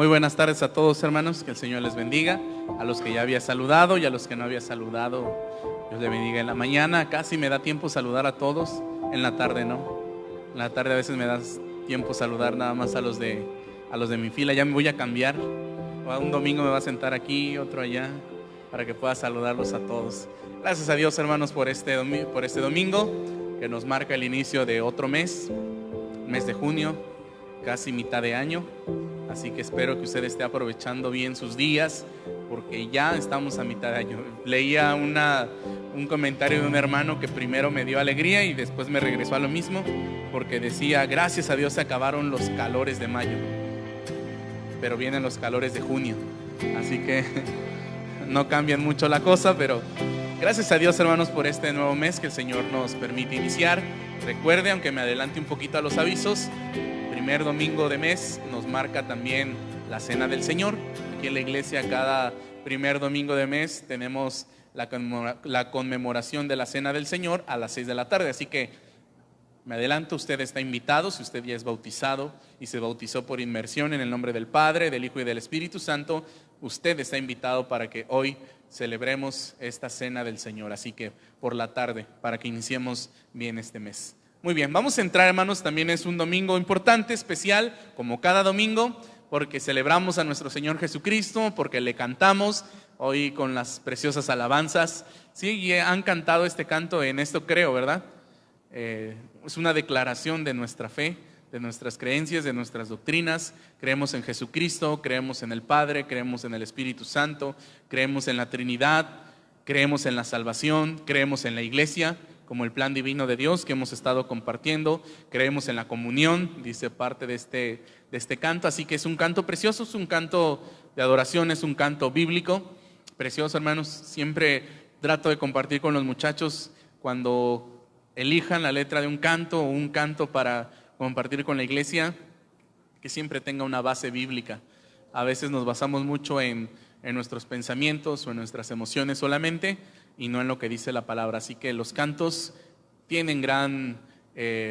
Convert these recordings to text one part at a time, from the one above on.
Muy buenas tardes a todos, hermanos, que el Señor les bendiga. A los que ya había saludado y a los que no había saludado, Dios les bendiga. En la mañana casi me da tiempo saludar a todos, en la tarde no. En la tarde a veces me da tiempo saludar nada más a los de mi fila. Ya me voy a cambiar. Un domingo me va a sentar aquí, otro allá, para que pueda saludarlos a todos. Gracias a Dios, hermanos, por este domingo que nos marca el inicio de otro mes de junio, casi mitad de año. Así que espero que usted esté aprovechando bien sus días, porque ya estamos a mitad de año. Leía un comentario de un hermano que primero me dio alegría y después me regresó a lo mismo, porque decía: gracias a Dios se acabaron los calores de mayo, pero vienen los calores de junio. Así que no cambian mucho la cosa, pero gracias a Dios, hermanos, por este nuevo mes que el Señor nos permite iniciar. Recuerde, aunque me adelante un poquito a los avisos, primer domingo de mes nos marca también la Cena del Señor. Aquí en la iglesia cada primer domingo de mes tenemos la conmemoración de la Cena del Señor a las 6 de la tarde. Así que me adelanto, usted está invitado, si usted ya es bautizado y se bautizó por inmersión en el nombre del Padre, del Hijo y del Espíritu Santo, usted está invitado para que hoy celebremos esta Cena del Señor. Así que por la tarde, para que iniciemos bien este mes. Muy bien, vamos a entrar, hermanos. También es un domingo importante, especial, como cada domingo, porque celebramos a nuestro Señor Jesucristo, porque le cantamos hoy con las preciosas alabanzas. Sí, y han cantado este canto en Esto Creo, ¿verdad? Es una declaración de nuestra fe, de nuestras creencias, de nuestras doctrinas. Creemos en Jesucristo, creemos en el Padre, creemos en el Espíritu Santo, creemos en la Trinidad, creemos en la salvación, creemos en la iglesia como el plan divino de Dios que hemos estado compartiendo, creemos en la comunión, dice parte de este canto. Así que es un canto precioso, es un canto de adoración, es un canto bíblico precioso, hermanos. Siempre trato de compartir con los muchachos cuando elijan la letra de un canto o un canto para compartir con la iglesia, que siempre tenga una base bíblica. A veces nos basamos mucho en nuestros pensamientos o en nuestras emociones solamente, y no en lo que dice la palabra. Así que los cantos tienen gran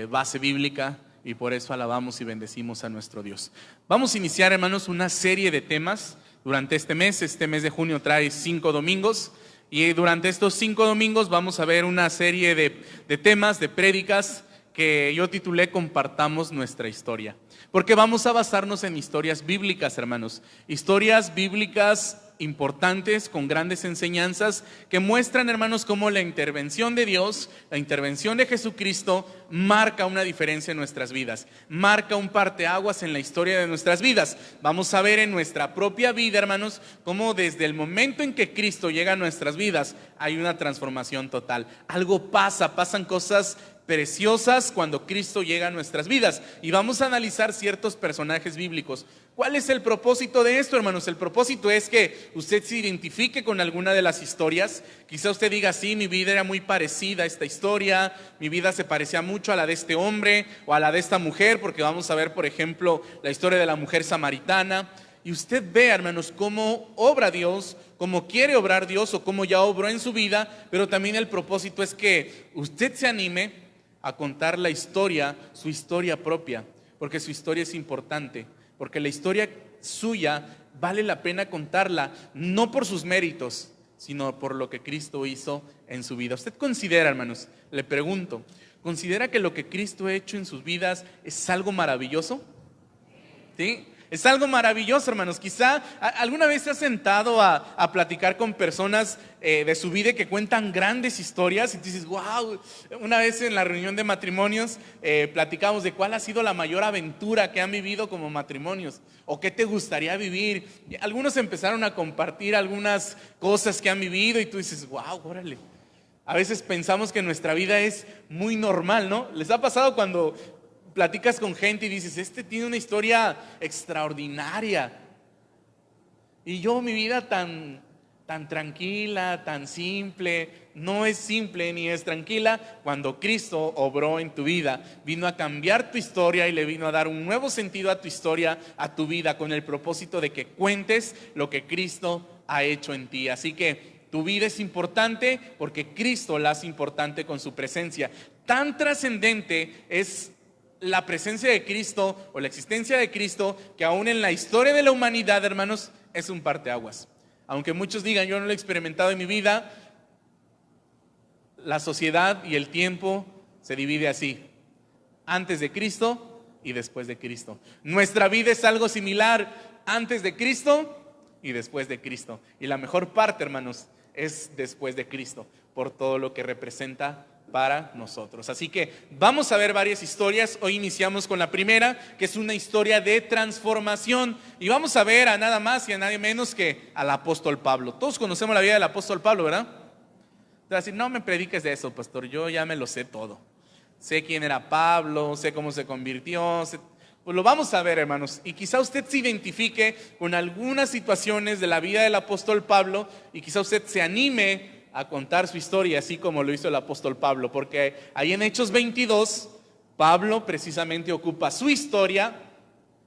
base bíblica, y por eso alabamos y bendecimos a nuestro Dios. Vamos a iniciar, hermanos, una serie de temas durante este mes. Este mes de junio trae 5 domingos, y durante estos 5 domingos vamos a ver una serie de temas, de prédicas, que yo titulé Compartamos nuestra historia. Porque vamos a basarnos en historias bíblicas, hermanos. Historias bíblicas importantes, con grandes enseñanzas, que muestran, hermanos, cómo la intervención de Dios, la intervención de Jesucristo, marca una diferencia en nuestras vidas, marca un parteaguas en la historia de nuestras vidas. Vamos a ver en nuestra propia vida, hermanos, cómo desde el momento en que Cristo llega a nuestras vidas, hay una transformación total. Algo pasan cosas preciosas cuando Cristo llega a nuestras vidas. Y vamos a analizar ciertos personajes bíblicos. ¿Cuál es el propósito de esto, hermanos? El propósito es que usted se identifique con alguna de las historias. Quizá usted diga: sí, mi vida era muy parecida a esta historia, mi vida se parecía mucho a la de este hombre o a la de esta mujer, porque vamos a ver, por ejemplo, la historia de la mujer samaritana. Y usted ve, hermanos, cómo obra Dios, cómo quiere obrar Dios o cómo ya obró en su vida. Pero también el propósito es que usted se anime a contar la historia, su historia propia, porque su historia es importante, porque la historia suya vale la pena contarla, no por sus méritos, sino por lo que Cristo hizo en su vida. ¿Usted considera, hermanos, le pregunto, considera que lo que Cristo ha hecho en sus vidas es algo maravilloso? ¿Sí? Es algo maravilloso, hermanos. Quizá alguna vez se ha sentado a platicar con personas de su vida que cuentan grandes historias y tú dices: wow. Una vez en la reunión de matrimonios platicamos de cuál ha sido la mayor aventura que han vivido como matrimonios, o qué te gustaría vivir. Y algunos empezaron a compartir algunas cosas que han vivido y tú dices: wow, órale. A veces pensamos que nuestra vida es muy normal, ¿no? ¿Les ha pasado cuando platicas con gente y dices: este tiene una historia extraordinaria, y yo, mi vida tan tranquila, tan simple? No es simple ni es tranquila cuando Cristo obró en tu vida, vino a cambiar tu historia y le vino a dar un nuevo sentido a tu historia, a tu vida, con el propósito de que cuentes lo que Cristo ha hecho en ti. Así que tu vida es importante porque Cristo la hace importante con su presencia. Tan trascendente es la presencia de Cristo o la existencia de Cristo, que aún en la historia de la humanidad, hermanos, es un parteaguas. Aunque muchos digan, yo no lo he experimentado en mi vida, la sociedad y el tiempo se divide así: antes de Cristo y después de Cristo. Nuestra vida es algo similar: antes de Cristo y después de Cristo. Y la mejor parte, hermanos, es después de Cristo, por todo lo que representa para nosotros. Así que vamos a ver varias historias. Hoy iniciamos con la primera, que es una historia de transformación, y vamos a ver a nada más y a nadie menos que al apóstol Pablo. Todos conocemos la vida del apóstol Pablo, ¿verdad? Te vas a decir, no me prediques de eso, pastor, yo ya me lo sé todo. Sé quién era Pablo, sé cómo se convirtió, pues lo vamos a ver, hermanos. Y quizá usted se identifique con algunas situaciones de la vida del apóstol Pablo, y quizá usted se anime a contar su historia, así como lo hizo el apóstol Pablo, porque ahí en Hechos 22, Pablo precisamente ocupa su historia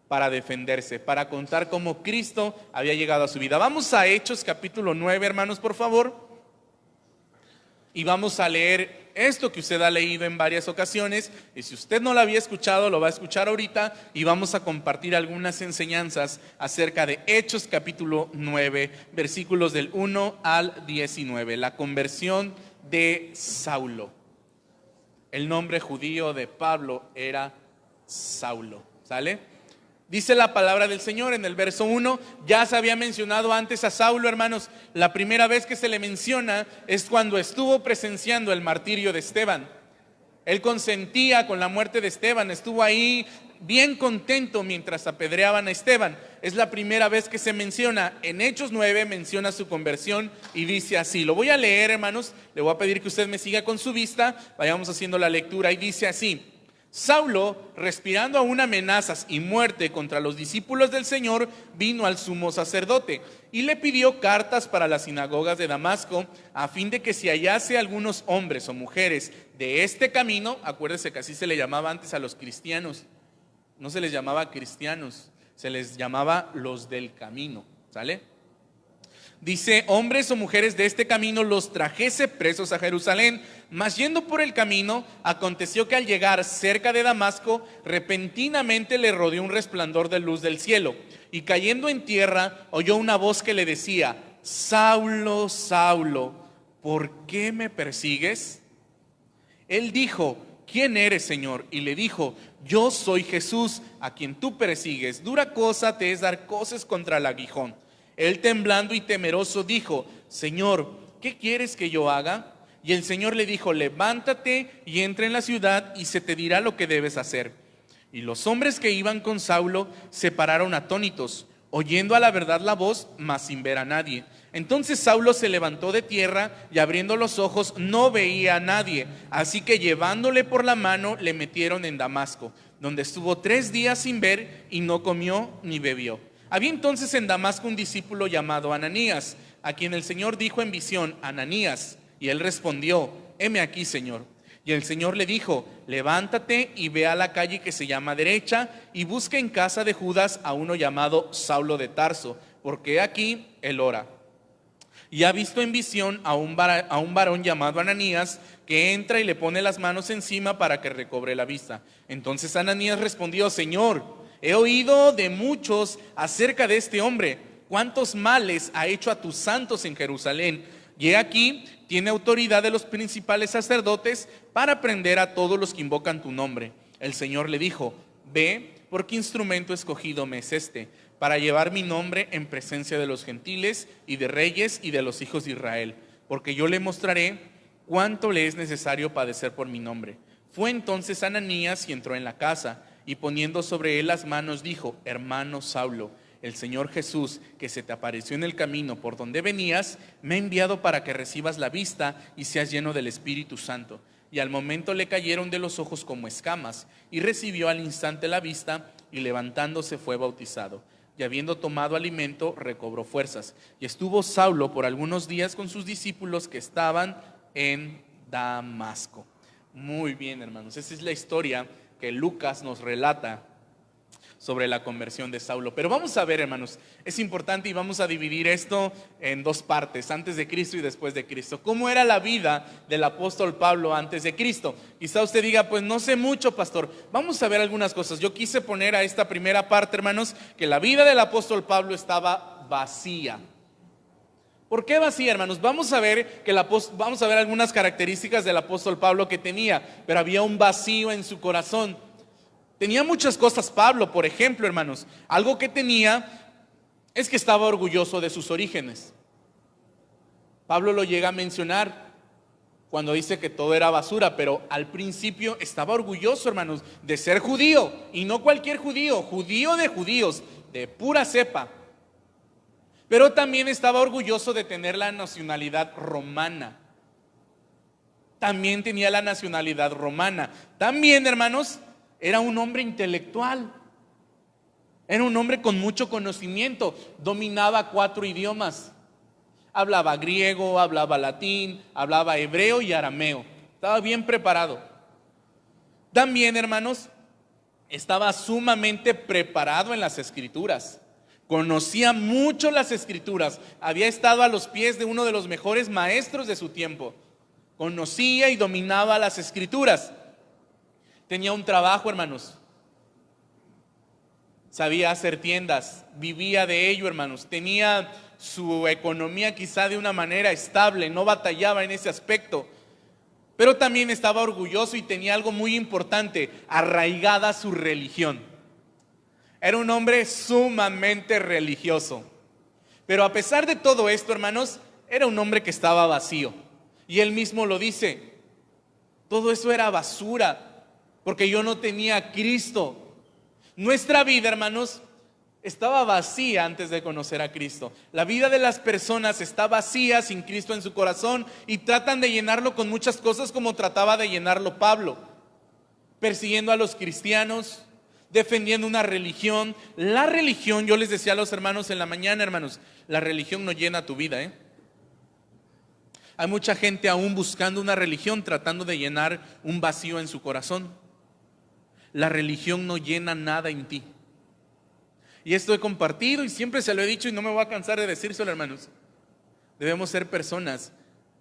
para defenderse, para contar cómo Cristo había llegado a su vida. Vamos a Hechos capítulo 9, hermanos, por favor. Y vamos a leer esto que usted ha leído en varias ocasiones, y si usted no lo había escuchado, lo va a escuchar ahorita, y vamos a compartir algunas enseñanzas acerca de Hechos capítulo 9, versículos del 1 al 19, la conversión de Saulo. El nombre judío de Pablo era Saulo, ¿sale? Dice la palabra del Señor en el verso 1, ya se había mencionado antes a Saulo, hermanos. La primera vez que se le menciona es cuando estuvo presenciando el martirio de Esteban. Él consentía con la muerte de Esteban, estuvo ahí bien contento mientras apedreaban a Esteban. Es la primera vez que se menciona. En Hechos 9 menciona su conversión y dice así. Lo voy a leer, hermanos, le voy a pedir que usted me siga con su vista, vayamos haciendo la lectura, y dice así: Saulo, respirando aún amenazas y muerte contra los discípulos del Señor, vino al sumo sacerdote y le pidió cartas para las sinagogas de Damasco, a fin de que si hallase algunos hombres o mujeres de este camino, acuérdese que así se le llamaba antes a los cristianos, no se les llamaba cristianos, se les llamaba los del camino, ¿sale? Dice, hombres o mujeres de este camino los trajese presos a Jerusalén. Mas yendo por el camino, aconteció que al llegar cerca de Damasco, repentinamente le rodeó un resplandor de luz del cielo. Y cayendo en tierra, oyó una voz que le decía: Saulo, Saulo, ¿por qué me persigues? Él dijo: ¿quién eres, Señor? Y le dijo: yo soy Jesús, a quien tú persigues. Dura cosa te es dar coces contra el aguijón. Él, temblando y temeroso, dijo: Señor, ¿qué quieres que yo haga? Y el Señor le dijo: levántate y entra en la ciudad, y se te dirá lo que debes hacer. Y los hombres que iban con Saulo se pararon atónitos, oyendo a la verdad la voz, mas sin ver a nadie. Entonces Saulo se levantó de tierra, y abriendo los ojos no veía a nadie. Así que llevándole por la mano le metieron en Damasco, donde estuvo 3 días sin ver, y no comió ni bebió. Había entonces en Damasco un discípulo llamado Ananías, a quien el Señor dijo en visión: Ananías. Y él respondió: heme aquí, Señor. Y el Señor le dijo: levántate y ve a la calle que se llama Derecha, y busca en casa de Judas a uno llamado Saulo de Tarso, porque aquí él ora. Y ha visto en visión a un varón llamado Ananías, que entra y le pone las manos encima para que recobre la vista. Entonces Ananías respondió: Señor, he oído de muchos acerca de este hombre, cuántos males ha hecho a tus santos en Jerusalén. Y he aquí, tiene autoridad de los principales sacerdotes para prender a todos los que invocan tu nombre. El Señor le dijo: ve, porque instrumento escogido me es este, para llevar mi nombre en presencia de los gentiles y de reyes y de los hijos de Israel, porque yo le mostraré cuánto le es necesario padecer por mi nombre. Fue entonces Ananías y entró en la casa, y poniendo sobre él las manos dijo: hermano Saulo, el Señor Jesús, que se te apareció en el camino por donde venías, me ha enviado para que recibas la vista y seas lleno del Espíritu Santo. Y al momento le cayeron de los ojos como escamas, y recibió al instante la vista, y levantándose fue bautizado. Y habiendo tomado alimento, recobró fuerzas. Y estuvo Saulo por algunos días con sus discípulos que estaban en Damasco. Muy bien, hermanos, esa es la historia que Lucas nos relata sobre la conversión de Saulo. Pero vamos a ver, hermanos, es importante y vamos a dividir esto en dos partes, antes de Cristo y después de Cristo. ¿Cómo era la vida del apóstol Pablo antes de Cristo? Quizá usted diga, pues no sé mucho, pastor. Vamos a ver algunas cosas. Yo quise poner a esta primera parte, hermanos, que la vida del apóstol Pablo estaba vacía. ¿Por qué vacía, hermanos? Vamos a ver algunas características del apóstol Pablo que tenía, pero había un vacío en su corazón. Tenía muchas cosas Pablo, por ejemplo, hermanos. Algo que tenía es que estaba orgulloso de sus orígenes. Pablo lo llega a mencionar cuando dice que todo era basura, pero al principio estaba orgulloso, hermanos, de ser judío, y no cualquier judío, judío de judíos, de pura cepa. Pero también estaba orgulloso de tener la nacionalidad romana. También tenía la nacionalidad romana. También, hermanos, era un hombre intelectual. Era un hombre con mucho conocimiento. Dominaba 4 idiomas. Hablaba griego, hablaba latín, hablaba hebreo y arameo. Estaba bien preparado. También, hermanos, estaba sumamente preparado en las escrituras. Conocía mucho las escrituras. Había estado a los pies de uno de los mejores maestros de su tiempo. Conocía y dominaba las escrituras. Tenía un trabajo, hermanos. Sabía hacer tiendas, vivía de ello, hermanos. Tenía su economía quizá de una manera estable, no batallaba en ese aspecto. Pero también estaba orgulloso y tenía algo muy importante, arraigada su religión. Era un hombre sumamente religioso. Pero a pesar de todo esto, hermanos, era un hombre que estaba vacío. Y él mismo lo dice, todo eso era basura, porque yo no tenía a Cristo. Nuestra vida, hermanos, estaba vacía antes de conocer a Cristo. La vida de las personas está vacía sin Cristo en su corazón y tratan de llenarlo con muchas cosas como trataba de llenarlo Pablo. Persiguiendo a los cristianos, defendiendo una religión. La religión, yo les decía a los hermanos en la mañana, hermanos, la religión no llena tu vida, Hay mucha gente aún buscando una religión, tratando de llenar un vacío en su corazón. La religión no llena nada en ti. Y esto he compartido y siempre se lo he dicho y no me voy a cansar de decírselo, hermanos. Debemos ser personas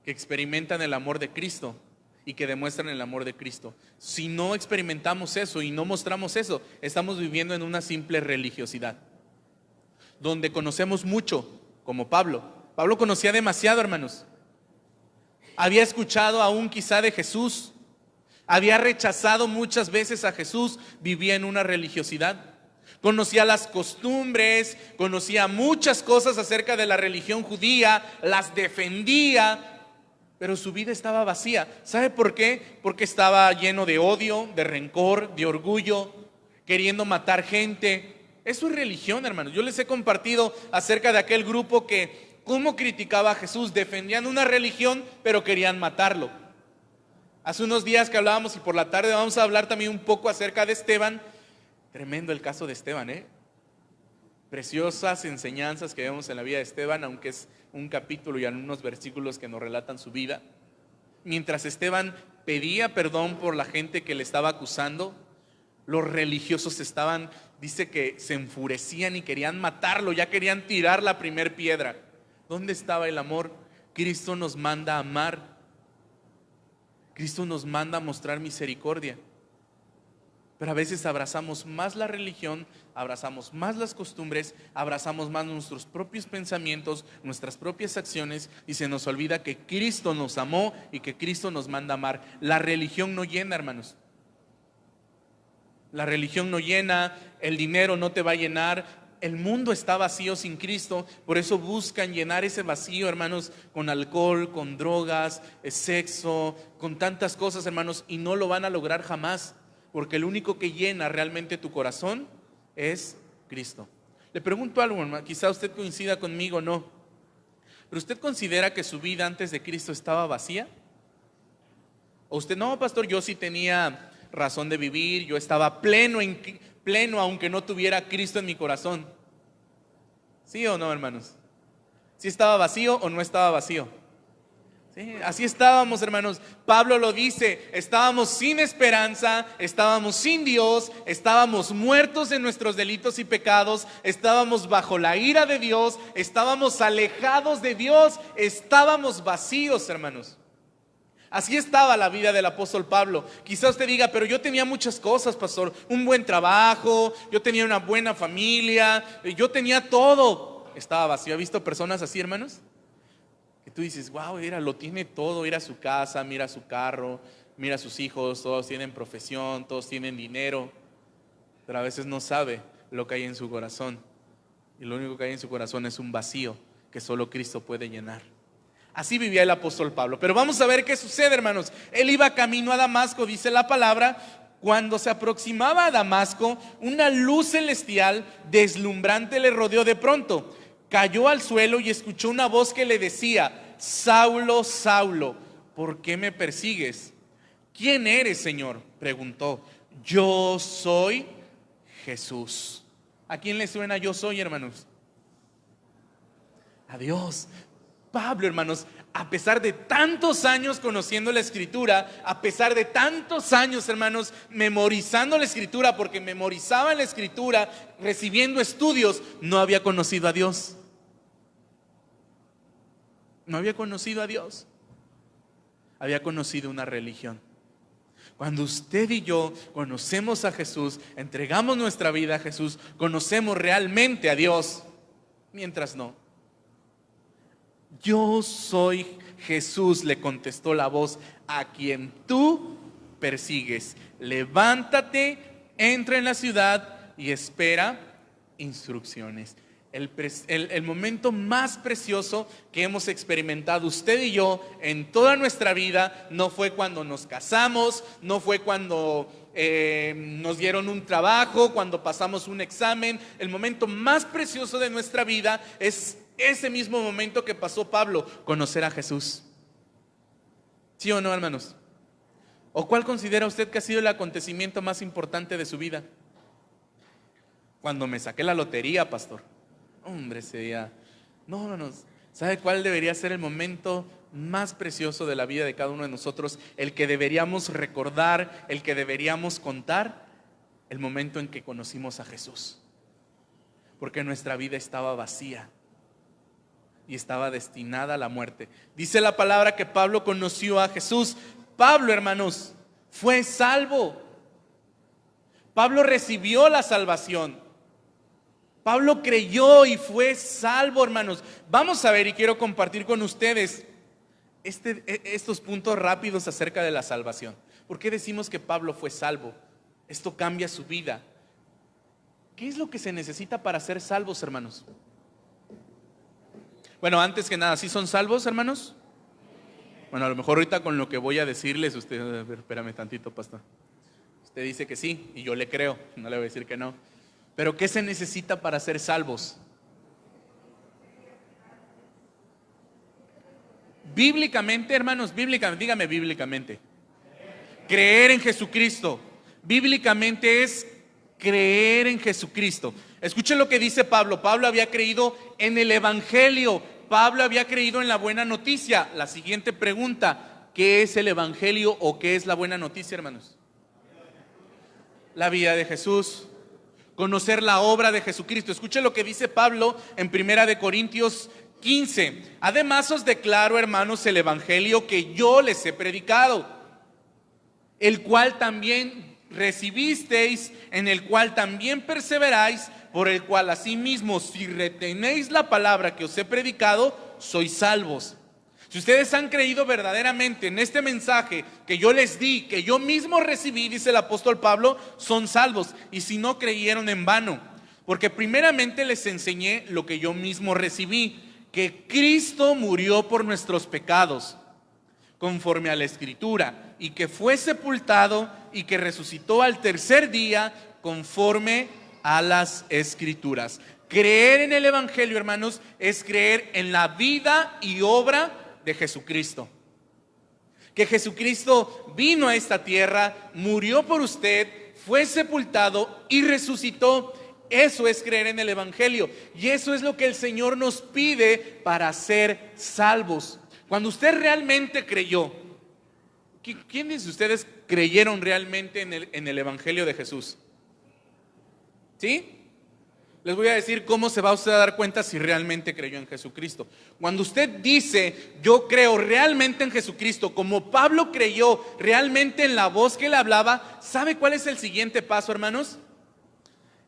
que experimentan el amor de Cristo y que demuestran el amor de Cristo. Si no experimentamos eso y no mostramos eso, estamos viviendo en una simple religiosidad, donde conocemos mucho, como Pablo. Pablo conocía demasiado, hermanos. Había escuchado aún quizá de Jesús. Había rechazado muchas veces a Jesús, vivía en una religiosidad. Conocía las costumbres, conocía muchas cosas acerca de la religión judía, las defendía, pero su vida estaba vacía. ¿Sabe por qué? Porque estaba lleno de odio, de rencor, de orgullo, queriendo matar gente. Eso es religión, hermanos. Yo les he compartido acerca de aquel grupo que cómo criticaba a Jesús. Defendían una religión, pero querían matarlo. Hace unos días que hablábamos y por la tarde vamos a hablar también un poco acerca de Esteban. Tremendo el caso de Esteban, Preciosas enseñanzas que vemos en la vida de Esteban, aunque es un capítulo y unos versículos que nos relatan su vida. Mientras Esteban pedía perdón por la gente que le estaba acusando, los religiosos dice que se enfurecían y querían matarlo, ya querían tirar la primer piedra. ¿Dónde estaba el amor? Cristo nos manda a amar. Cristo nos manda a mostrar misericordia. Pero a veces abrazamos más la religión, abrazamos más las costumbres, abrazamos más nuestros propios pensamientos, nuestras propias acciones, y se nos olvida que Cristo nos amó y que Cristo nos manda a amar. La religión no llena, hermanos. La religión no llena, el dinero no te va a llenar. El mundo está vacío sin Cristo, por eso buscan llenar ese vacío, hermanos, con alcohol, con drogas, sexo, con tantas cosas, hermanos, y no lo van a lograr jamás. Porque el único que llena realmente tu corazón es Cristo. Le pregunto algo, hermano, quizá usted coincida conmigo o no, pero ¿usted considera que su vida antes de Cristo estaba vacía? ¿O usted, no, pastor, yo sí tenía razón de vivir, yo estaba pleno aunque no tuviera a Cristo en mi corazón? ¿Sí o no, hermanos? ¿Sí estaba vacío o no estaba vacío? Sí, así estábamos, hermanos. Pablo lo dice, estábamos sin esperanza, estábamos sin Dios, estábamos muertos en nuestros delitos y pecados, estábamos bajo la ira de Dios, estábamos alejados de Dios, estábamos vacíos, hermanos. Así estaba la vida del apóstol Pablo. Quizá usted diga, pero yo tenía muchas cosas, pastor, un buen trabajo, yo tenía una buena familia, yo tenía todo. Estaba vacío. ¿Ha visto personas así, hermanos? Que tú dices, wow, mira, lo tiene todo, mira su casa, mira su carro, mira sus hijos, todos tienen profesión, todos tienen dinero, pero a veces no sabe lo que hay en su corazón, y lo único que hay en su corazón es un vacío que solo Cristo puede llenar. Así vivía el apóstol Pablo. Pero vamos a ver qué sucede, hermanos. Él iba camino a Damasco, dice la palabra. Cuando se aproximaba a Damasco, una luz celestial deslumbrante le rodeó de pronto. Cayó al suelo y escuchó una voz que le decía: Saulo, Saulo, ¿por qué me persigues? ¿Quién eres, Señor?, preguntó. Yo soy Jesús. ¿A quién le suena yo soy, hermanos? A Dios. Pablo, hermanos, a pesar de tantos años conociendo la Escritura, a pesar de tantos años, hermanos, memorizando la Escritura, porque memorizaba la Escritura, recibiendo estudios, no había conocido a Dios. No había conocido a Dios. Había conocido una religión. Cuando usted y yo conocemos a Jesús, entregamos nuestra vida a Jesús, conocemos realmente a Dios. Mientras no. Yo soy Jesús, le contestó la voz, a quien tú persigues. Levántate, entra en la ciudad y espera instrucciones. El momento más precioso que hemos experimentado usted y yo en toda nuestra vida no fue cuando nos casamos, no fue cuando nos dieron un trabajo, cuando pasamos un examen. El momento más precioso de nuestra vida es ese mismo momento que pasó Pablo, conocer a Jesús. ¿Sí o no, hermanos? ¿O cuál considera usted que ha sido el acontecimiento más importante de su vida? Cuando me saqué la lotería, pastor. Hombre, ese día. No. ¿Sabe cuál debería ser el momento más precioso de la vida de cada uno de nosotros? El que deberíamos recordar, el que deberíamos contar. El momento en que conocimos a Jesús. Porque nuestra vida estaba vacía y estaba destinada a la muerte. Dice la palabra que Pablo conoció a Jesús. Pablo, hermanos, fue salvo. Pablo recibió la salvación. Pablo creyó y fue salvo, hermanos. Vamos a ver, y quiero compartir con ustedes estos puntos rápidos acerca de la salvación. ¿Por qué decimos que Pablo fue salvo? Esto cambia su vida. ¿Qué es lo que se necesita para ser salvos, hermanos? Bueno, antes que nada, ¿sí son salvos, hermanos? Bueno, a lo mejor ahorita con lo que voy a decirles, usted, a ver, espérame tantito, pastor. Usted dice que sí, y yo le creo, no le voy a decir que no. Pero ¿qué se necesita para ser salvos? Bíblicamente, hermanos, dígame bíblicamente. Creer en Jesucristo. Bíblicamente es creer en Jesucristo. Escuchen lo que dice Pablo. Pablo había creído en el Evangelio. Pablo había creído en la buena noticia. La siguiente pregunta: ¿qué es el Evangelio o qué es la buena noticia, hermanos? La vida de Jesús. Conocer la obra de Jesucristo. Escuchen lo que dice Pablo en 1 Corintios 15. Además os declaro, hermanos, el Evangelio que yo les he predicado, el cual también recibisteis, en el cual también perseveráis, por el cual asimismo, si retenéis la palabra que os he predicado, sois salvos. Si ustedes han creído verdaderamente en este mensaje que yo les di, que yo mismo recibí, dice el apóstol Pablo, son salvos. Y si no, creyeron en vano, porque primeramente les enseñé lo que yo mismo recibí, que Cristo murió por nuestros pecados, conforme a la Escritura, y que fue sepultado y que resucitó al tercer día, conforme a las Escrituras. Creer en el Evangelio, hermanos, es creer en la vida y obra de Jesucristo. Que Jesucristo vino a esta tierra, murió por usted, fue sepultado y resucitó. Eso es creer en el Evangelio. Y eso es lo que el Señor nos pide para ser salvos. Cuando usted realmente creyó, ¿quiénes de ustedes creyeron realmente en el Evangelio de Jesús? ¿Sí? Les voy a decir cómo se va usted a dar cuenta si realmente creyó en Jesucristo. Cuando usted dice, yo creo realmente en Jesucristo, como Pablo creyó realmente en la voz que le hablaba, ¿sabe cuál es el siguiente paso, hermanos?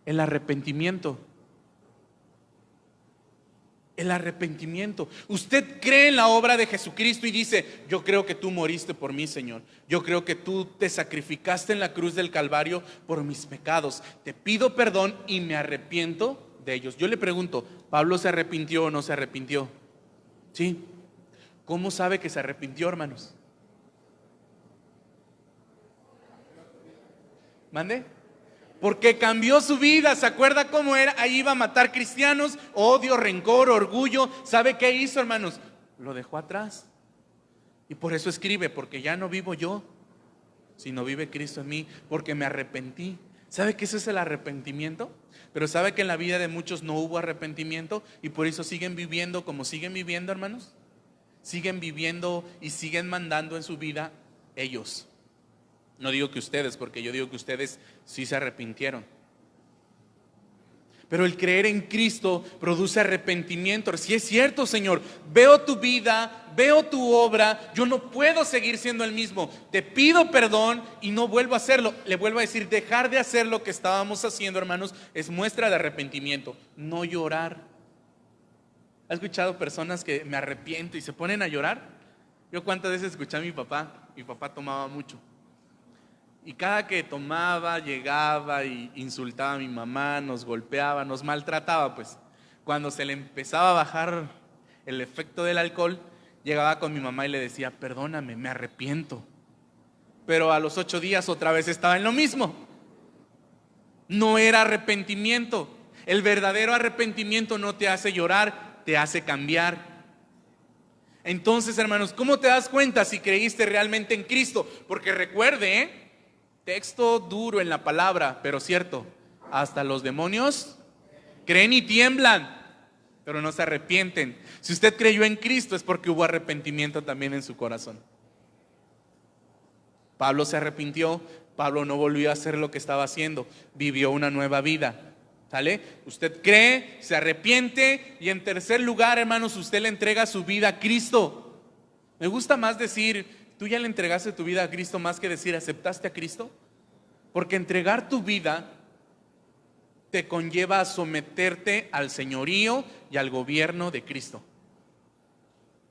El arrepentimiento. El arrepentimiento. Usted cree en la obra de Jesucristo y dice, yo creo que tú moriste por mí, Señor. Yo creo que tú te sacrificaste en la cruz del Calvario por mis pecados. Te pido perdón y me arrepiento de ellos. Yo le pregunto, ¿Pablo se arrepintió o no se arrepintió? Sí. ¿Cómo sabe que se arrepintió, hermanos? ¿Mande? Porque cambió su vida. ¿Se acuerda cómo era? Ahí iba a matar cristianos, odio, rencor, orgullo. ¿Sabe qué hizo, hermanos? Lo dejó atrás. Y por eso escribe, porque ya no vivo yo, sino vive Cristo en mí, porque me arrepentí. ¿Sabe que eso es el arrepentimiento? Pero ¿sabe que en la vida de muchos no hubo arrepentimiento y por eso siguen viviendo como siguen viviendo, hermanos? Siguen viviendo y siguen mandando en su vida ellos. No digo que ustedes, porque yo digo que ustedes sí se arrepintieron. Pero el creer en Cristo produce arrepentimiento. Si es cierto, Señor, veo tu vida, veo tu obra, yo no puedo seguir siendo el mismo. Te pido perdón y no vuelvo a hacerlo. Le vuelvo a decir, dejar de hacer lo que estábamos haciendo, hermanos, es muestra de arrepentimiento. No llorar. ¿Ha escuchado personas que me arrepiento y se ponen a llorar? Yo cuántas veces escuché a mi papá tomaba mucho. Y cada que tomaba, llegaba y insultaba a mi mamá, nos golpeaba, nos maltrataba, pues. Cuando se le empezaba a bajar el efecto del alcohol, llegaba con mi mamá y le decía, perdóname, me arrepiento. Pero a los 8 días otra vez estaba en lo mismo. No era arrepentimiento. El verdadero arrepentimiento no te hace llorar, te hace cambiar. Entonces, hermanos, ¿cómo te das cuenta si creíste realmente en Cristo? Porque recuerde, texto duro en la palabra, pero cierto, hasta los demonios creen y tiemblan, pero no se arrepienten. Si usted creyó en Cristo es porque hubo arrepentimiento también en su corazón. Pablo se arrepintió, Pablo no volvió a hacer lo que estaba haciendo, vivió una nueva vida. ¿Sale? Usted cree, se arrepiente y en tercer lugar, hermanos, usted le entrega su vida a Cristo. Me gusta más decir, ¿tú ya le entregaste tu vida a Cristo más que decir aceptaste a Cristo? Porque entregar tu vida te conlleva a someterte al señorío y al gobierno de Cristo.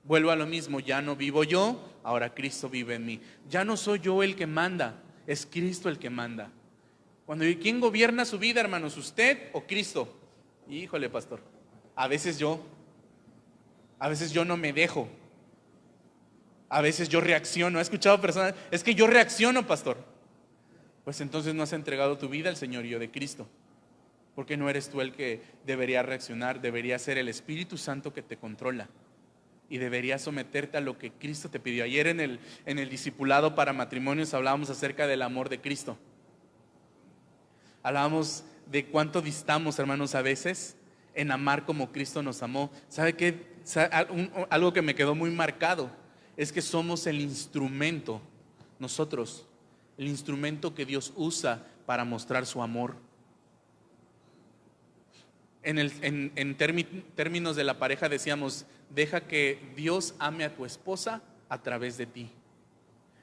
Vuelvo a lo mismo, ya no vivo yo, ahora Cristo vive en mí. Ya no soy yo el que manda, es Cristo el que manda. ¿Quién gobierna su vida, hermanos? ¿Usted o Cristo? Híjole, pastor, a veces yo no me dejo. A veces yo reacciono. ¿He escuchado personas? Es que yo reacciono, pastor. Pues entonces no has entregado tu vida al señorío de Cristo. Porque no eres tú el que debería reaccionar. Debería ser el Espíritu Santo que te controla. Y deberías someterte a lo que Cristo te pidió. Ayer en el discipulado para matrimonios hablábamos acerca del amor de Cristo. Hablábamos de cuánto distamos, hermanos, a veces en amar como Cristo nos amó. ¿Sabe qué? Algo que me quedó muy marcado es que somos el instrumento, nosotros, el instrumento que Dios usa para mostrar su amor. En términos de la pareja decíamos, deja que Dios ame a tu esposa a través de ti.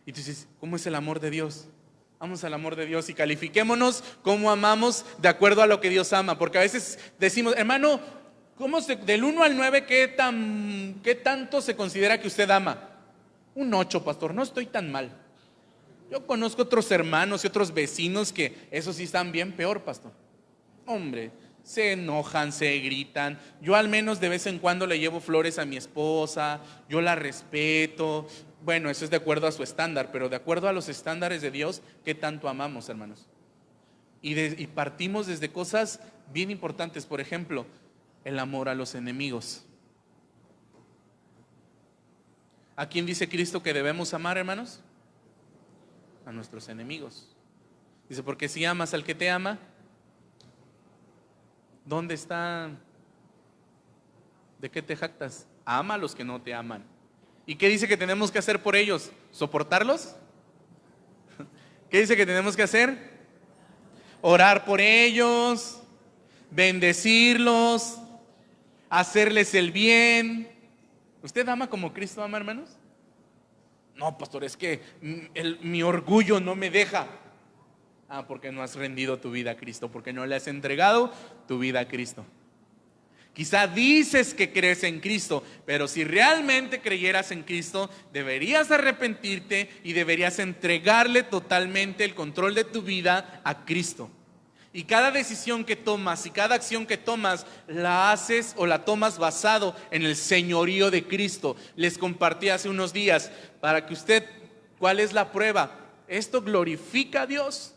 Y tú dices, ¿cómo es el amor de Dios? Vamos al amor de Dios y califiquémonos cómo amamos de acuerdo a lo que Dios ama. Porque a veces decimos, hermano, del 1 al 9, ¿qué tanto se considera que usted ama? Un 8, pastor, no estoy tan mal. Yo conozco otros hermanos y otros vecinos que esos sí están bien peor, pastor. Hombre, se enojan, se gritan. Yo al menos de vez en cuando le llevo flores a mi esposa, yo la respeto. Bueno, eso es de acuerdo a su estándar, pero de acuerdo a los estándares de Dios, ¿qué tanto amamos, hermanos? Y partimos desde cosas bien importantes. Por ejemplo, el amor a los enemigos. ¿A quién dice Cristo que debemos amar, hermanos? A nuestros enemigos. Dice, porque si amas al que te ama, ¿dónde está? ¿De qué te jactas? Ama a los que no te aman. ¿Y qué dice que tenemos que hacer por ellos? ¿Soportarlos? ¿Qué dice que tenemos que hacer? Orar por ellos, bendecirlos, hacerles el bien. ¿Usted ama como Cristo ama, hermanos? No, pastor, es que mi orgullo no me deja. Porque no has rendido tu vida a Cristo, porque no le has entregado tu vida a Cristo. Quizá dices que crees en Cristo, pero si realmente creyeras en Cristo, deberías arrepentirte y deberías entregarle totalmente el control de tu vida a Cristo. Y cada decisión que tomas y cada acción que tomas, la haces o la tomas basado en el señorío de Cristo. Les compartí hace unos días para que usted, ¿cuál es la prueba? Esto glorifica a Dios.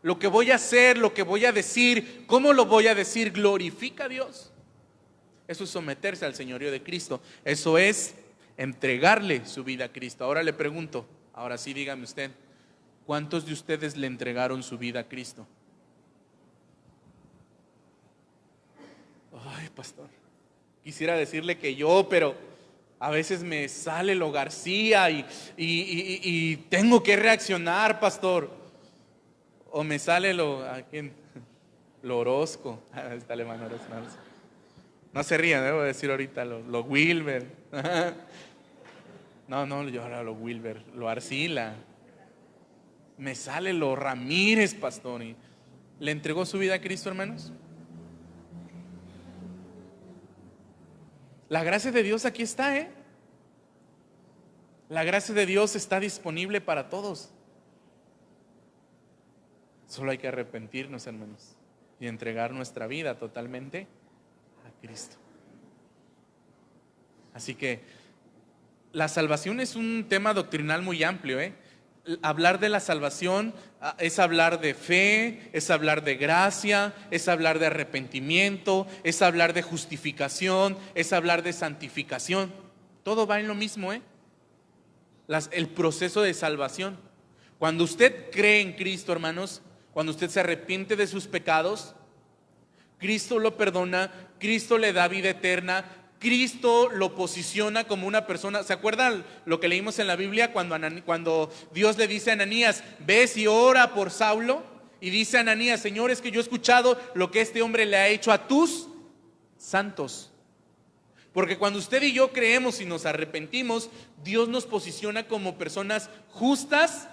Lo que voy a hacer, lo que voy a decir, cómo lo voy a decir, glorifica a Dios. Eso es someterse al señorío de Cristo. Eso es entregarle su vida a Cristo. Ahora le pregunto, ahora sí dígame usted, ¿cuántos de ustedes le entregaron su vida a Cristo? Ay, pastor, quisiera decirle que yo, pero a veces me sale lo García y tengo que reaccionar, pastor. O me sale lo Orozco. Está alemán Orozco. No se rían, debo decir ahorita lo Wilber. No, yo ahora lo Wilber, lo Arcila. Me sale lo Ramírez, pastor. ¿Le entregó su vida a Cristo, hermanos? La gracia de Dios aquí está, La gracia de Dios está disponible para todos. Solo hay que arrepentirnos, hermanos, y entregar nuestra vida totalmente a Cristo. Así que la salvación es un tema doctrinal muy amplio, Hablar de la salvación es hablar de fe, es hablar de gracia, es hablar de arrepentimiento, es hablar de justificación, es hablar de santificación. Todo va en lo mismo, el proceso de salvación. Cuando usted cree en Cristo, hermanos, cuando usted se arrepiente de sus pecados, Cristo lo perdona, Cristo le da vida eterna, Cristo lo posiciona como una persona. ¿Se acuerdan lo que leímos en la Biblia cuando Dios le dice a Ananías, ves y ora por Saulo? Y dice Ananías, Señor, es que yo he escuchado lo que este hombre le ha hecho a tus santos. Porque cuando usted y yo creemos y nos arrepentimos, Dios nos posiciona como personas justas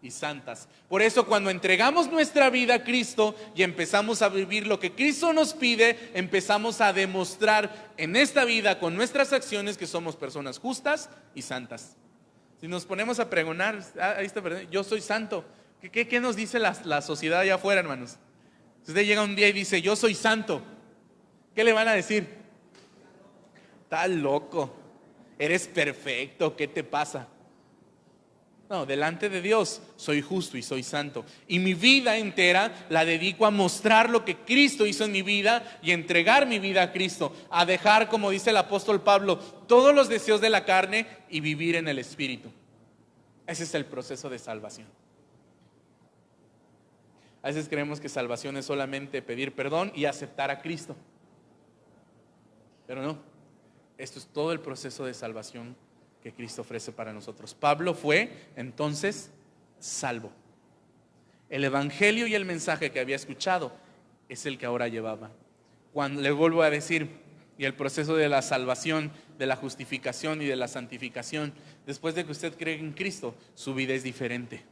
y santas. Por eso cuando entregamos nuestra vida a Cristo y empezamos a vivir lo que Cristo nos pide, empezamos a demostrar en esta vida con nuestras acciones que somos personas justas y santas. Si nos ponemos a pregonar, ahí está, yo soy santo, ¿qué nos dice la sociedad allá afuera, hermanos? Si usted llega un día y dice, yo soy santo, ¿qué le van a decir? Estás loco, eres perfecto, ¿qué te pasa? No, delante de Dios soy justo y soy santo. Y mi vida entera la dedico a mostrar lo que Cristo hizo en mi vida y entregar mi vida a Cristo. A dejar, como dice el apóstol Pablo, todos los deseos de la carne y vivir en el Espíritu. Ese es el proceso de salvación. A veces creemos que salvación es solamente pedir perdón y aceptar a Cristo. Pero no, esto es todo el proceso de salvación que Cristo ofrece para nosotros. Pablo fue entonces salvo. El evangelio y el mensaje que había escuchado es el que ahora llevaba. Cuando le vuelvo a decir, y el proceso de la salvación, de la justificación y de la santificación, después de que usted cree en Cristo, su vida es diferente.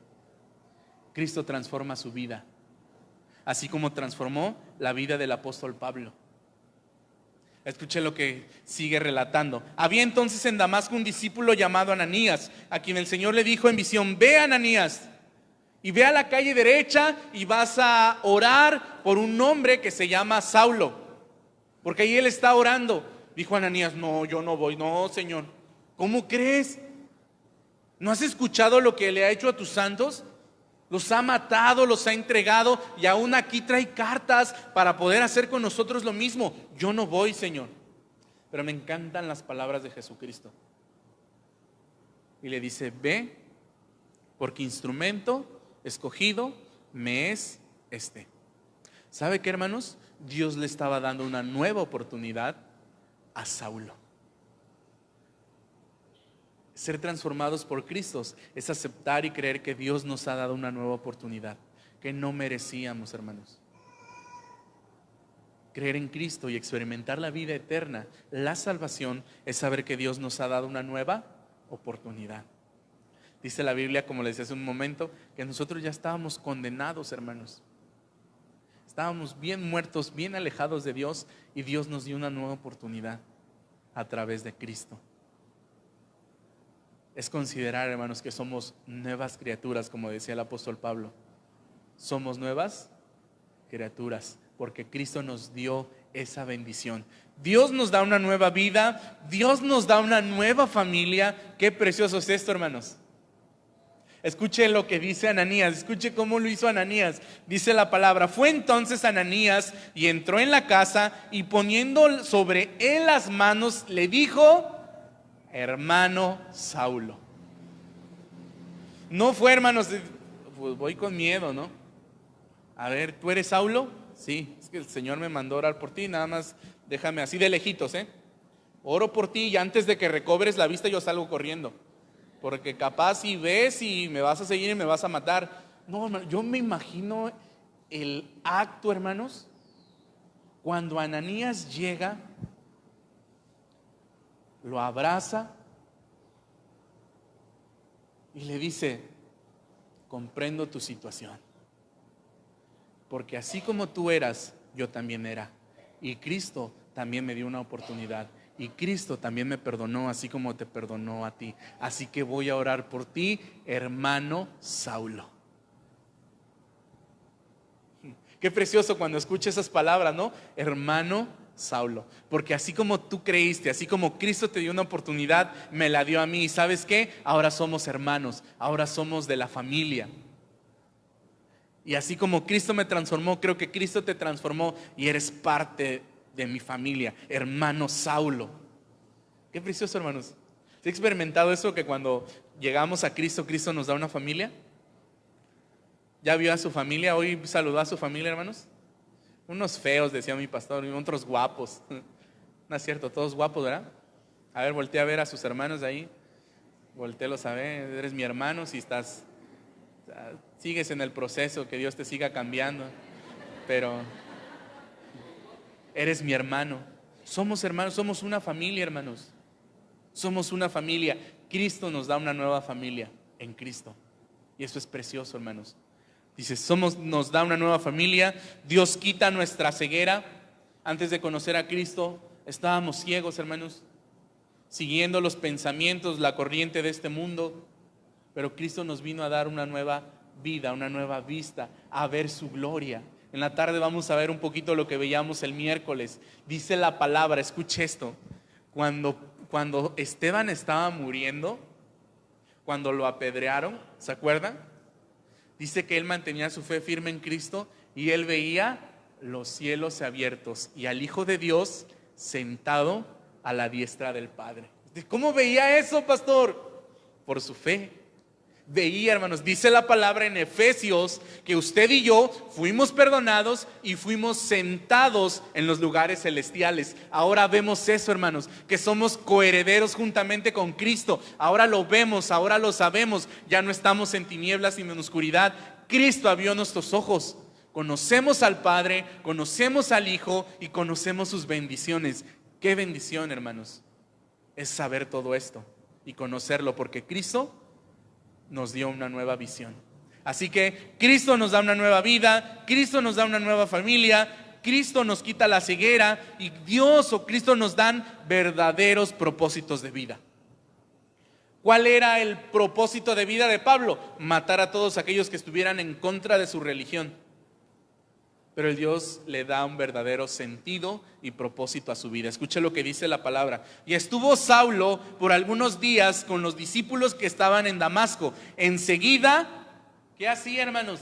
Cristo transforma su vida, así como transformó la vida del apóstol Pablo. Escuche lo que sigue relatando. Había entonces en Damasco un discípulo llamado Ananías, a quien el Señor le dijo en visión, ve Ananías, y ve a la calle derecha y vas a orar por un hombre que se llama Saulo, porque ahí él está orando. Dijo Ananías, no, yo no voy. No, Señor, ¿cómo crees? ¿No has escuchado lo que le ha hecho a tus santos? Los ha matado, los ha entregado y aún aquí trae cartas para poder hacer con nosotros lo mismo. Yo no voy, Señor. Pero me encantan las palabras de Jesucristo. Y le dice, ve, porque instrumento escogido me es este. ¿Sabe qué, hermanos? Dios le estaba dando una nueva oportunidad a Saulo. Ser transformados por Cristo es aceptar y creer que Dios nos ha dado una nueva oportunidad que no merecíamos, hermanos. Creer en Cristo y experimentar la vida eterna, la salvación, es saber que Dios nos ha dado una nueva oportunidad. Dice la Biblia, como les decía hace un momento, que nosotros ya estábamos condenados, hermanos. Estábamos bien muertos, bien alejados de Dios, y Dios nos dio una nueva oportunidad a través de Cristo. Es considerar, hermanos, que somos nuevas criaturas, como decía el apóstol Pablo. Somos nuevas criaturas porque Cristo nos dio esa bendición. Dios nos da una nueva vida, Dios nos da una nueva familia. Qué precioso es esto, hermanos. Escuche lo que dice Ananías, escuche cómo lo hizo Ananías. Dice la palabra: fue entonces Ananías y entró en la casa, y poniendo sobre él las manos, le dijo: hermano Saulo. No fue, hermanos, pues voy con miedo, ¿no? A ver, ¿tú eres Saulo? Sí, es que el Señor me mandó a orar por ti, nada más déjame así de lejitos, oro por ti, y antes de que recobres la vista yo salgo corriendo, porque capaz si ves y me vas a seguir y me vas a matar. No, hermano, yo me imagino el acto, hermanos, cuando Ananías llega, lo abraza y le dice: comprendo tu situación, porque así como tú eras, yo también era, y Cristo también me dio una oportunidad, y Cristo también me perdonó así como te perdonó a ti, así que voy a orar por ti, hermano Saulo. Qué precioso cuando escucho esas palabras, ¿no? Hermano Saulo, porque así como tú creíste, así como Cristo te dio una oportunidad, me la dio a mí. ¿Y sabes qué? Ahora somos hermanos, ahora somos de la familia. Y así como Cristo me transformó, creo que Cristo te transformó y eres parte de mi familia, hermano Saulo. Qué precioso, hermanos. ¿Se ha experimentado eso, que cuando llegamos a Cristo, Cristo nos da una familia? ¿Ya vio a su familia? ¿Hoy saludó a su familia, hermanos? Unos feos, decía mi pastor, y otros guapos. No es cierto, todos guapos, ¿verdad? A ver, voltea a ver a sus hermanos de ahí. Voltéalos a ver, eres mi hermano. Si estás, sigues en el proceso, que Dios te siga cambiando, pero eres mi hermano. Somos hermanos, somos una familia, hermanos. Somos una familia. Cristo nos da una nueva familia en Cristo. Y eso es precioso, hermanos. Dice, nos da una nueva familia. Dios quita nuestra ceguera. Antes de conocer a Cristo estábamos ciegos, hermanos, siguiendo los pensamientos, la corriente de este mundo. Pero Cristo nos vino a dar una nueva vida, una nueva vista, a ver su gloria. En la tarde vamos a ver un poquito lo que veíamos el miércoles. Dice la palabra, escuche esto: cuando Esteban estaba muriendo, cuando lo apedrearon, ¿se acuerdan? Dice que él mantenía su fe firme en Cristo y él veía los cielos abiertos y al Hijo de Dios sentado a la diestra del Padre. ¿Cómo veía eso, pastor? Por su fe. Veía, hermanos, dice la palabra en Efesios que usted y yo fuimos perdonados y fuimos sentados en los lugares celestiales. Ahora vemos eso, hermanos, que somos coherederos juntamente con Cristo. Ahora lo vemos, ahora lo sabemos. Ya no estamos en tinieblas ni en oscuridad. Cristo abrió nuestros ojos. Conocemos al Padre, conocemos al Hijo y conocemos sus bendiciones. Qué bendición, hermanos, es saber todo esto y conocerlo, porque Cristo nos dio una nueva visión. Así que Cristo nos da una nueva vida, Cristo nos da una nueva familia, Cristo nos quita la ceguera y Dios o Cristo nos dan verdaderos propósitos de vida. ¿Cuál era el propósito de vida de Pablo? Matar a todos aquellos que estuvieran en contra de su religión. Pero el Dios le da un verdadero sentido y propósito a su vida. Escuche lo que dice la palabra. Y estuvo Saulo por algunos días con los discípulos que estaban en Damasco. Enseguida, ¿qué hacía, hermanos?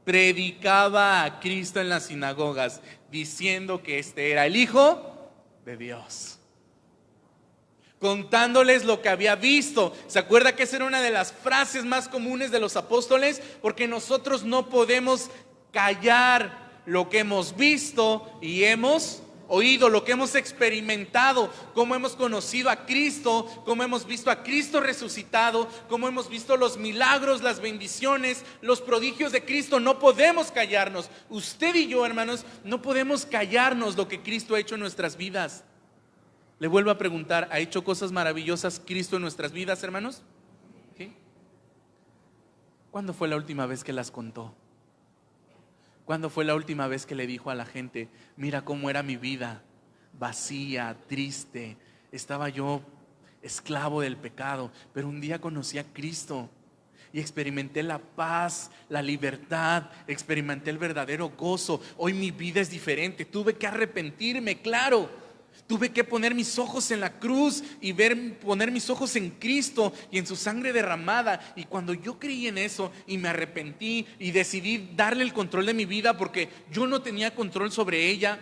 Predicaba a Cristo en las sinagogas, diciendo que este era el Hijo de Dios, contándoles lo que había visto. ¿Se acuerda que esa era una de las frases más comunes de los apóstoles? Porque nosotros no podemos callar lo que hemos visto y hemos oído, lo que hemos experimentado, cómo hemos conocido a Cristo, cómo hemos visto a Cristo resucitado, cómo hemos visto los milagros, las bendiciones, los prodigios de Cristo. No podemos callarnos. Usted y yo, hermanos, no podemos callarnos lo que Cristo ha hecho en nuestras vidas. Le vuelvo a preguntar, ¿ha hecho cosas maravillosas Cristo en nuestras vidas, hermanos? ¿Sí? ¿Cuándo fue la última vez que las contó? ¿Cuándo fue la última vez que le dijo a la gente: mira cómo era mi vida, vacía, triste, estaba yo esclavo del pecado, pero un día conocí a Cristo y experimenté la paz, la libertad, experimenté el verdadero gozo? Hoy mi vida es diferente. Tuve que arrepentirme, claro. Tuve que poner mis ojos en la cruz y poner mis ojos en Cristo y en su sangre derramada. Y cuando yo creí en eso y me arrepentí y decidí darle el control de mi vida, porque yo no tenía control sobre ella,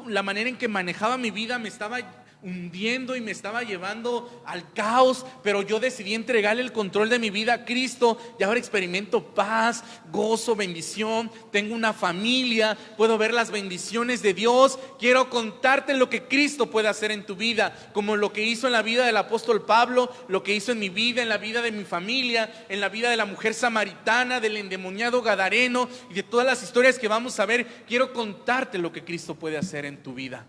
la manera en que manejaba mi vida me estaba hundiendo y me estaba llevando al caos, pero yo decidí entregarle el control de mi vida a Cristo y ahora experimento paz, gozo, bendición. Tengo una familia, puedo ver las bendiciones de Dios. Quiero contarte lo que Cristo puede hacer en tu vida, como lo que hizo en la vida del apóstol Pablo, lo que hizo en mi vida, en la vida de mi familia, en la vida de la mujer samaritana, del endemoniado gadareno y de todas las historias que vamos a ver. Quiero contarte lo que Cristo puede hacer en tu vida.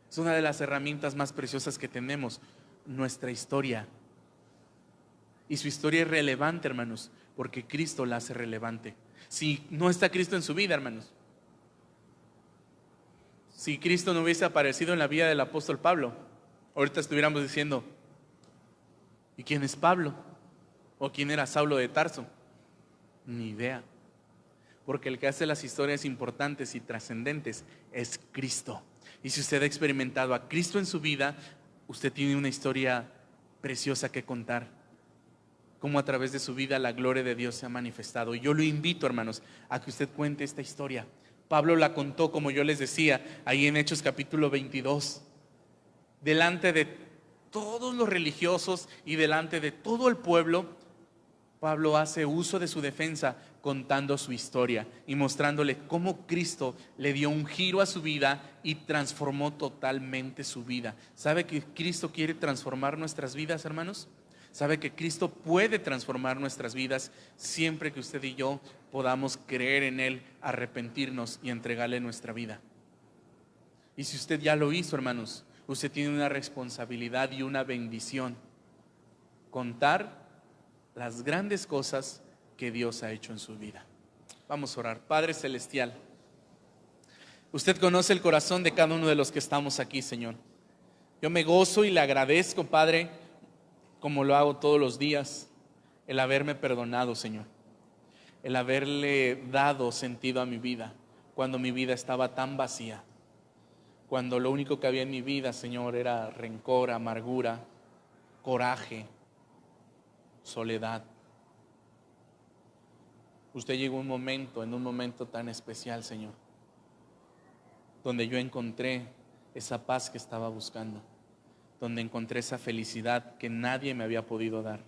Es una de las herramientas más preciosas que tenemos, nuestra historia. Y su historia es relevante, hermanos, porque Cristo la hace relevante. Si no está Cristo en su vida, hermanos, si Cristo no hubiese aparecido en la vida del apóstol Pablo, ahorita estuviéramos diciendo: ¿y quién es Pablo? ¿O quién era Saulo de Tarso? Ni idea. Porque el que hace las historias importantes y trascendentes es Cristo. Y si usted ha experimentado a Cristo en su vida, usted tiene una historia preciosa que contar. Cómo a través de su vida la gloria de Dios se ha manifestado. Y yo lo invito, hermanos, a que usted cuente esta historia. Pablo la contó, como yo les decía, ahí en Hechos capítulo 22. Delante de todos los religiosos y delante de todo el pueblo, Pablo hace uso de su defensa contando su historia y mostrándole cómo Cristo le dio un giro a su vida y transformó totalmente su vida. ¿Sabe que Cristo quiere transformar nuestras vidas, hermanos? ¿Sabe que Cristo puede transformar nuestras vidas siempre que usted y yo podamos creer en Él, arrepentirnos y entregarle nuestra vida? Y si usted ya lo hizo, hermanos, usted tiene una responsabilidad y una bendición: contar las grandes cosas que Dios ha hecho en su vida. Vamos a orar. Padre celestial, usted conoce el corazón de cada uno de los que estamos aquí, Señor. Yo me gozo y le agradezco, Padre, como lo hago todos los días, el haberme perdonado, Señor, el haberle dado sentido a mi vida cuando mi vida estaba tan vacía, cuando lo único que había en mi vida, Señor, era rencor, amargura, coraje, soledad. Usted llegó en un momento tan especial, Señor, donde yo encontré esa paz que estaba buscando, donde encontré esa felicidad que nadie me había podido dar,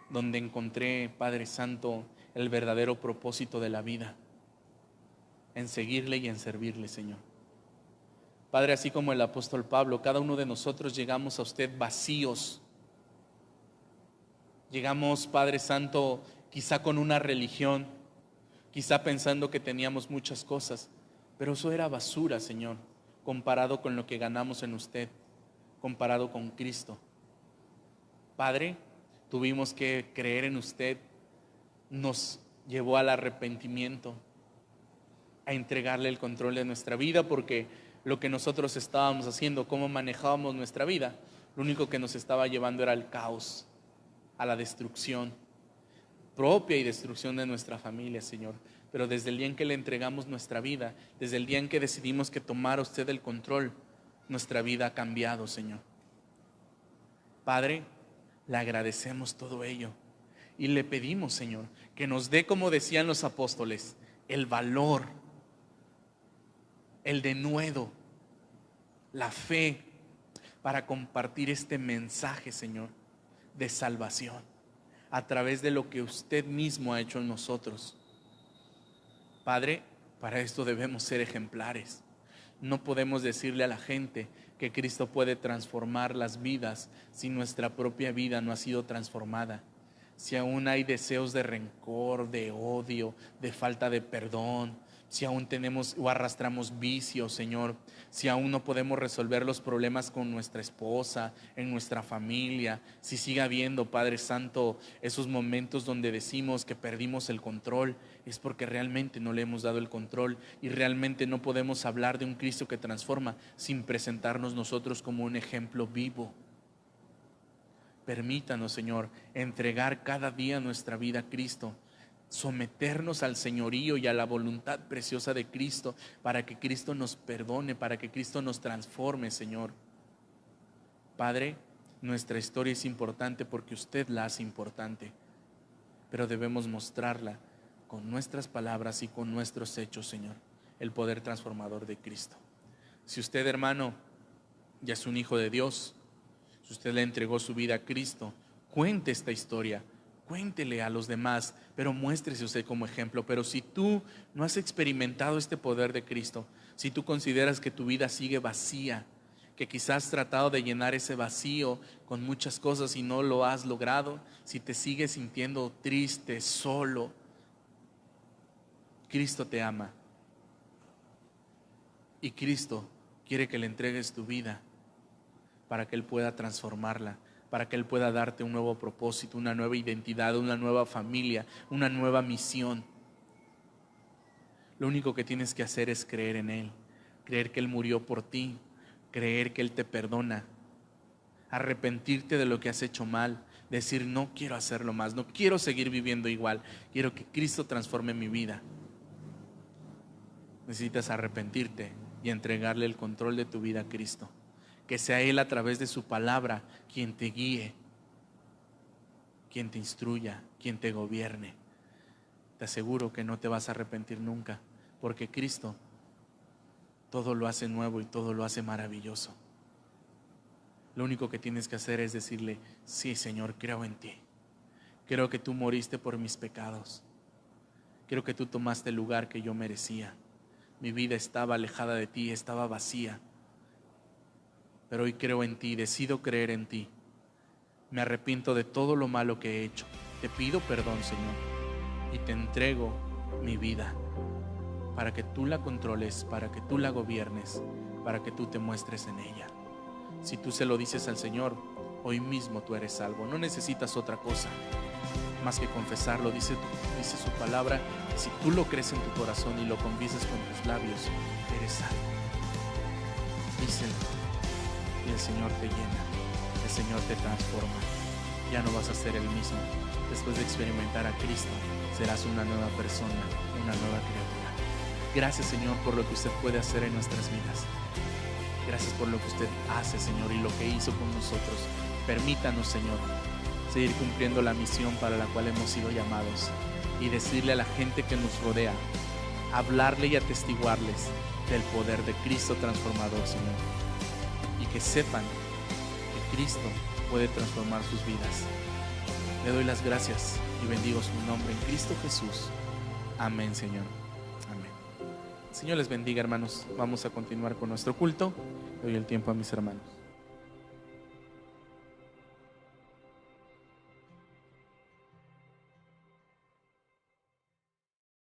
donde encontré, Padre Santo, el verdadero propósito de la vida, en seguirle y en servirle, Señor. Padre, así como el apóstol Pablo, cada uno de nosotros llegamos a usted vacíos. Llegamos, Padre Santo, quizá con una religión, quizá pensando que teníamos muchas cosas, pero eso era basura, Señor, comparado con lo que ganamos en usted, comparado con Cristo. Padre, tuvimos que creer en usted, nos llevó al arrepentimiento, a entregarle el control de nuestra vida, porque lo que nosotros estábamos haciendo, cómo manejábamos nuestra vida, lo único que nos estaba llevando era al caos, a la destrucción propia y destrucción de nuestra familia, Señor. Pero desde el día en que le entregamos nuestra vida, desde el día en que decidimos que tomara usted el control, nuestra vida ha cambiado, Señor. Padre, le agradecemos todo ello y le pedimos, Señor, que nos dé, como decían los apóstoles, el valor, el denuedo, la fe para compartir este mensaje, Señor, de salvación a través de lo que usted mismo ha hecho en nosotros. Padre, para esto debemos ser ejemplares. No podemos decirle a la gente que Cristo puede transformar las vidas si nuestra propia vida no ha sido transformada. Si aún hay deseos de rencor, de odio, de falta de perdón, si aún tenemos o arrastramos vicios, Señor, si aún no podemos resolver los problemas con nuestra esposa, en nuestra familia, si sigue habiendo, Padre Santo, esos momentos donde decimos que perdimos el control, es porque realmente no le hemos dado el control y realmente no podemos hablar de un Cristo que transforma sin presentarnos nosotros como un ejemplo vivo. Permítanos, Señor, entregar cada día nuestra vida a Cristo, someternos al señorío y a la voluntad preciosa de Cristo, para que Cristo nos perdone, para que Cristo nos transforme, Señor. Padre, nuestra historia es importante porque usted la hace importante, pero debemos mostrarla con nuestras palabras y con nuestros hechos, Señor, el poder transformador de Cristo. Si usted, hermano, ya es un hijo de Dios, si usted le entregó su vida a Cristo, cuente esta historia, cuéntele a los demás, pero muéstrese usted como ejemplo. Pero si tú no has experimentado este poder de Cristo, si tú consideras que tu vida sigue vacía, que quizás has tratado de llenar ese vacío con muchas cosas y no lo has logrado, si te sigues sintiendo triste, solo, Cristo te ama y Cristo quiere que le entregues tu vida para que Él pueda transformarla, para que Él pueda darte un nuevo propósito, una nueva identidad, una nueva familia, una nueva misión. Lo único que tienes que hacer es creer en Él, creer que Él murió por ti, creer que Él te perdona, arrepentirte de lo que has hecho mal, decir no quiero hacerlo más, no quiero seguir viviendo igual, quiero que Cristo transforme mi vida. Necesitas arrepentirte y entregarle el control de tu vida a Cristo. Que sea Él a través de su palabra quien te guíe, quien te instruya, quien te gobierne. Te aseguro que no te vas a arrepentir nunca, porque Cristo todo lo hace nuevo y todo lo hace maravilloso. Lo único que tienes que hacer es decirle: sí, Señor, creo en ti. Creo que tú moriste por mis pecados. Creo que tú tomaste el lugar que yo merecía. Mi vida estaba alejada de ti, estaba vacía. Pero hoy creo en ti, decido creer en ti. Me arrepiento de todo lo malo que he hecho. Te pido perdón, Señor, y te entrego mi vida para que tú la controles, para que tú la gobiernes, para que tú te muestres en ella. Si tú se lo dices al Señor, hoy mismo tú eres salvo. No necesitas otra cosa más que confesarlo. Dice su palabra, si tú lo crees en tu corazón y lo confiesas con tus labios, eres salvo. Díselo. Y el Señor te llena, el Señor te transforma. Ya no vas a ser el mismo. Después de experimentar a Cristo, serás una nueva persona, una nueva criatura. Gracias, Señor, por lo que usted puede hacer en nuestras vidas. Gracias por lo que usted hace, Señor, y lo que hizo con nosotros. Permítanos, Señor, seguir cumpliendo la misión para la cual hemos sido llamados y decirle a la gente que nos rodea, hablarle y atestiguarles del poder de Cristo transformador, Señor. Y que sepan que Cristo puede transformar sus vidas. Le doy las gracias y bendigo su nombre en Cristo Jesús. Amén, Señor. Amén. Señor les bendiga, hermanos. Vamos a continuar con nuestro culto. Le doy el tiempo a mis hermanos.